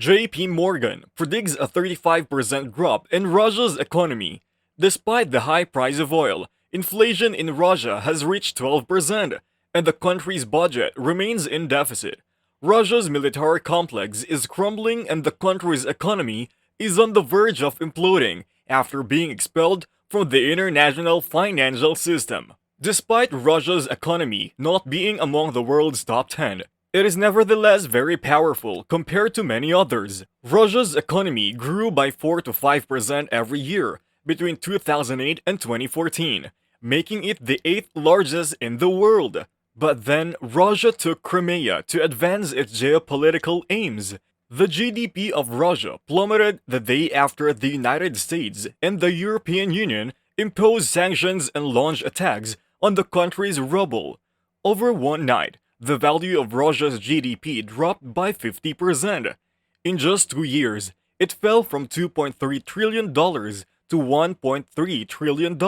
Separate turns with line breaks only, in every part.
JP Morgan predicts a 35% drop in Russia's economy. Despite the high price of oil, inflation in Russia has reached 12%, and the country's budget remains in deficit. Russia's military complex is crumbling and the country's economy is on the verge of imploding after being expelled from the international financial system. Despite Russia's economy not being among the world's top 10, it is nevertheless very powerful compared to many others. Russia's economy grew by 4 to 5% every year between 2008 and 2014, making it the 8th largest in the world. But then Russia took Crimea to advance its geopolitical aims. The GDP of Russia plummeted the day after the United States and the European Union imposed sanctions and launched attacks on the country's ruble. Over one night, the value of Russia's GDP dropped by 50%. In just 2 years, it fell from $2.3 trillion to $1.3 trillion.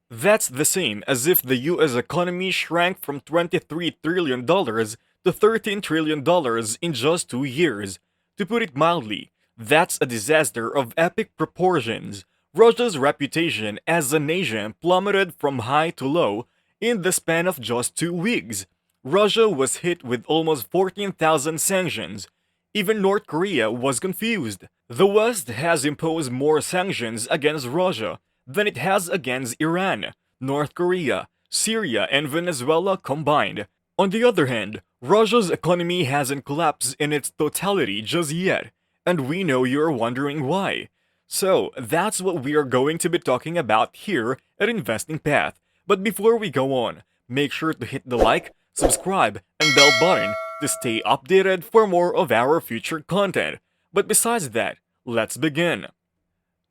That's the same as if the US economy shrank from $23 trillion to $13 trillion in just 2 years. To put it mildly, that's a disaster of epic proportions. Russia's reputation as a nation plummeted from high to low in the span of just 2 weeks. Russia was hit with almost 14,000 sanctions. Even North Korea was confused. The West has imposed more sanctions against Russia than it has against Iran, North Korea, Syria, and Venezuela combined. On the other hand, Russia's economy hasn't collapsed in its totality just yet, and we know you're wondering why. So, that's what we are going to be talking about here at Investing Path. But before we go on, make sure to hit the like, subscribe, and bell button to stay updated for more of our future content. But besides that, let's begin.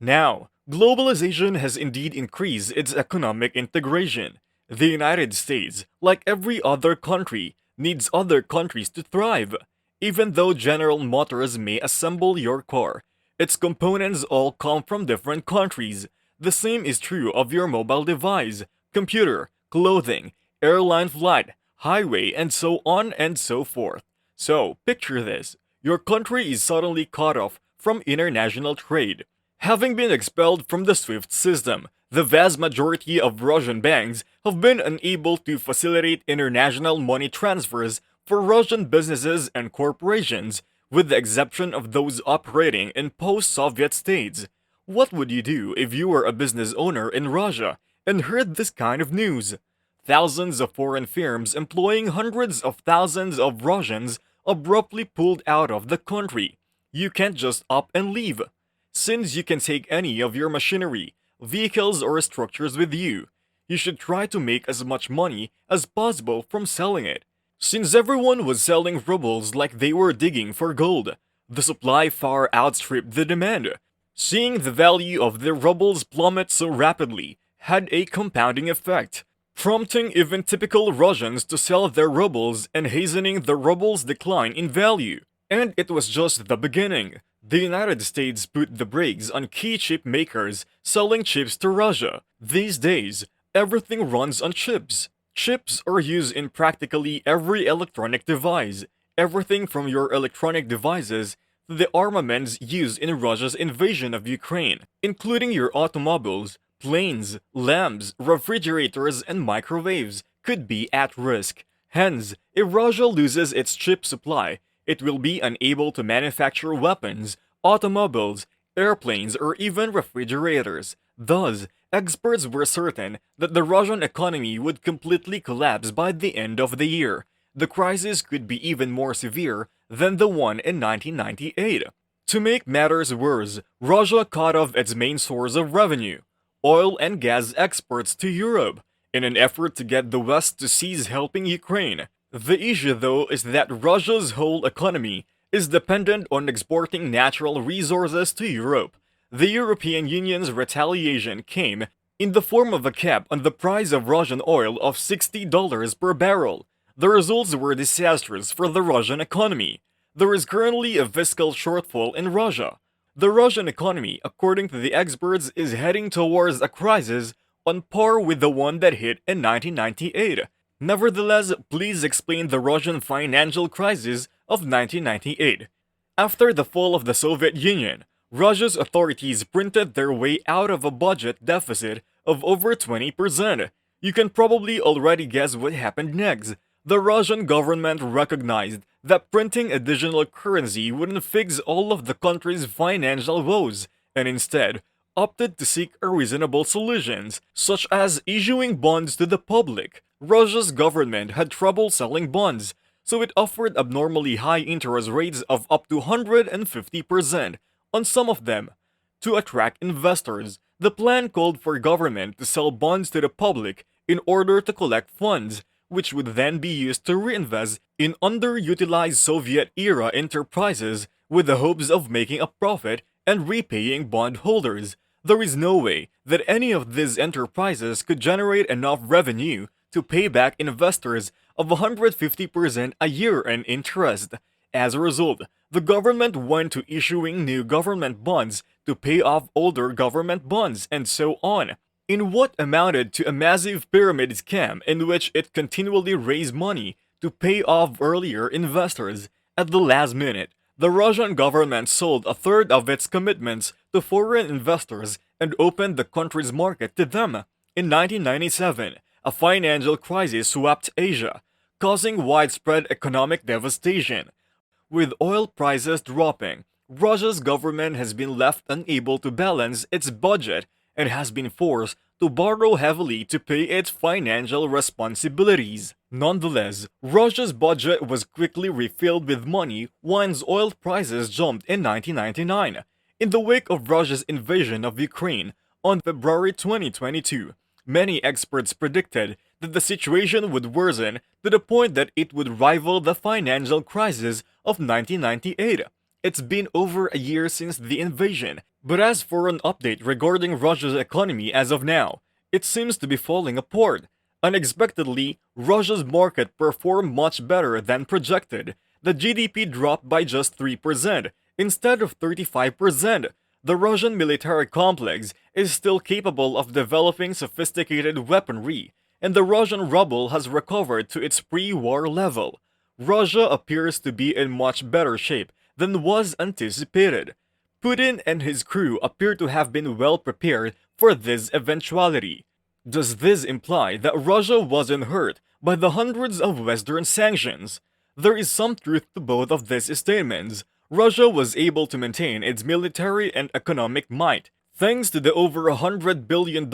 Now, globalization has indeed increased its economic integration. The United States, like every other country, needs other countries to thrive. Even though General Motors may assemble your car, its components all come from different countries. The same is true of your mobile device, computer, clothing, airline flight, highway, and so on and so forth. So, picture this. Your country is suddenly cut off from international trade. Having been expelled from the SWIFT system, the vast majority of Russian banks have been unable to facilitate international money transfers for Russian businesses and corporations, with the exception of those operating in post-Soviet states. What would you do if you were a business owner in Russia and heard this kind of news? Thousands of foreign firms employing hundreds of thousands of Russians abruptly pulled out of the country. You can't just up and leave. Since you can take any of your machinery, vehicles, or structures with you, you should try to make as much money as possible from selling it. Since everyone was selling rubles like they were digging for gold, the supply far outstripped the demand. Seeing the value of their rubles plummet so rapidly had a compounding effect, prompting even typical Russians to sell their rubles and hastening the ruble's decline in value. And it was just the beginning. The United States put the brakes on key chip makers selling chips to Russia. These days, everything runs on chips. Chips are used in practically every electronic device, everything from your electronic devices to the armaments used in Russia's invasion of Ukraine, including your automobiles, planes, lamps, refrigerators, and microwaves, could be at risk. Hence, if Russia loses its chip supply, it will be unable to manufacture weapons, automobiles, airplanes, or even refrigerators. Thus, experts were certain that the Russian economy would completely collapse by the end of the year. The crisis could be even more severe than the one in 1998. To make matters worse, Russia cut off its main source of revenue, oil and gas exports to Europe, in an effort to get the West to cease helping Ukraine. The issue, though, is that Russia's whole economy is dependent on exporting natural resources to Europe. The European Union's retaliation came in the form of a cap on the price of Russian oil of $60 per barrel. The results were disastrous for the Russian economy. There is currently a fiscal shortfall in Russia. The Russian economy, according to the experts, is heading towards a crisis on par with the one that hit in 1998. Nevertheless, please explain the Russian financial crisis of 1998. After the fall of the Soviet Union, Russia's authorities printed their way out of a budget deficit of over 20%. You can probably already guess what happened next. The Russian government recognized that printing additional currency wouldn't fix all of the country's financial woes, and instead opted to seek reasonable solutions, such as issuing bonds to the public. Russia's government had trouble selling bonds, so it offered abnormally high interest rates of up to 150% on some of them. To attract investors, the plan called for government to sell bonds to the public in order to collect funds, which would then be used to reinvest in underutilized Soviet-era enterprises with the hopes of making a profit and repaying bondholders. There is no way that any of these enterprises could generate enough revenue to pay back investors of 150% a year in interest. As a result, the government went to issuing new government bonds to pay off older government bonds and so on, in what amounted to a massive pyramid scam in which it continually raised money to pay off earlier investors. At the last minute, the Russian government sold a third of its commitments to foreign investors and opened the country's market to them. In 1997, a financial crisis swept Asia, causing widespread economic devastation. With oil prices dropping, Russia's government has been left unable to balance its budget and has been forced to borrow heavily to pay its financial responsibilities. Nonetheless, Russia's budget was quickly refilled with money once oil prices jumped in 1999. In the wake of Russia's invasion of Ukraine on February 2022, many experts predicted that the situation would worsen to the point that it would rival the financial crisis of 1998. It's been over a year since the invasion, but as for an update regarding Russia's economy as of now, it seems to be falling apart. Unexpectedly, Russia's market performed much better than projected. The GDP dropped by just 3% instead of 35%. The Russian military complex is still capable of developing sophisticated weaponry, and the Russian ruble has recovered to its pre-war level. Russia appears to be in much better shape than was anticipated. Putin and his crew appear to have been well prepared for this eventuality. Does this imply that Russia wasn't hurt by the hundreds of Western sanctions? There is some truth to both of these statements. Russia was able to maintain its military and economic might, thanks to the over $100 billion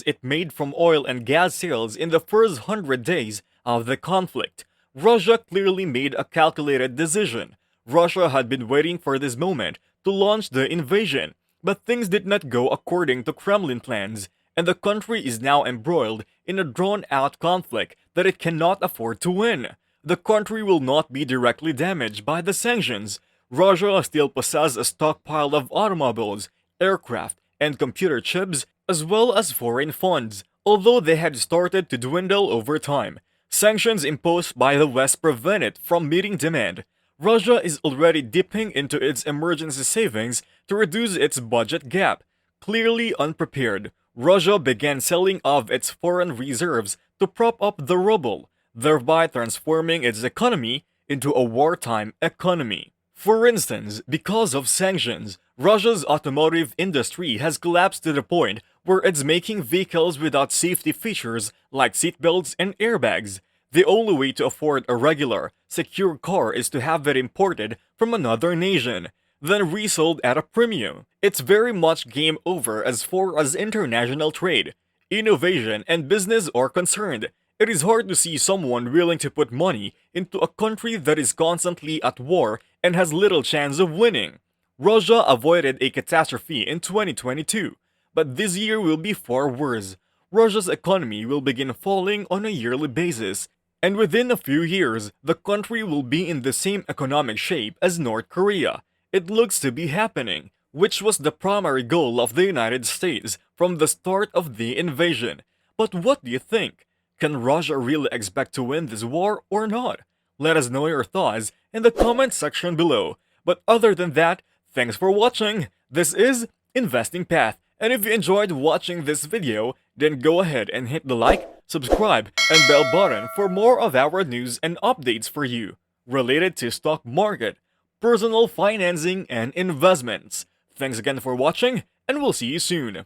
it made from oil and gas sales in the first 100 days of the conflict. Russia clearly made a calculated decision. Russia had been waiting for this moment to launch the invasion, but things did not go according to Kremlin plans, and the country is now embroiled in a drawn-out conflict that it cannot afford to win. The country will not be directly damaged by the sanctions. Russia still possesses a stockpile of automobiles, aircraft, and computer chips, as well as foreign funds, although they had started to dwindle over time. Sanctions imposed by the West prevent it from meeting demand. Russia is already dipping into its emergency savings to reduce its budget gap. Clearly unprepared, Russia began selling off its foreign reserves to prop up the ruble, thereby transforming its economy into a wartime economy. For instance, because of sanctions, Russia's automotive industry has collapsed to the point where it's making vehicles without safety features like seatbelts and airbags. The only way to afford a regular, secure car is to have it imported from another nation, then resold at a premium. It's very much game over as far as international trade, innovation, and business are concerned. It is hard to see someone willing to put money into a country that is constantly at war and has little chance of winning. Russia avoided a catastrophe in 2022, but this year will be far worse. Russia's economy will begin falling on a yearly basis, and within a few years, the country will be in the same economic shape as North Korea. It looks to be happening, which was the primary goal of the United States from the start of the invasion. But what do you think? Can Russia really expect to win this war or not? Let us know your thoughts in the comment section below. But other than that, thanks for watching. This is Investing Path. And if you enjoyed watching this video, then go ahead and hit the like, subscribe, and bell button for more of our news and updates for you related to stock market, personal financing, and investments. Thanks again for watching, and we'll see you soon.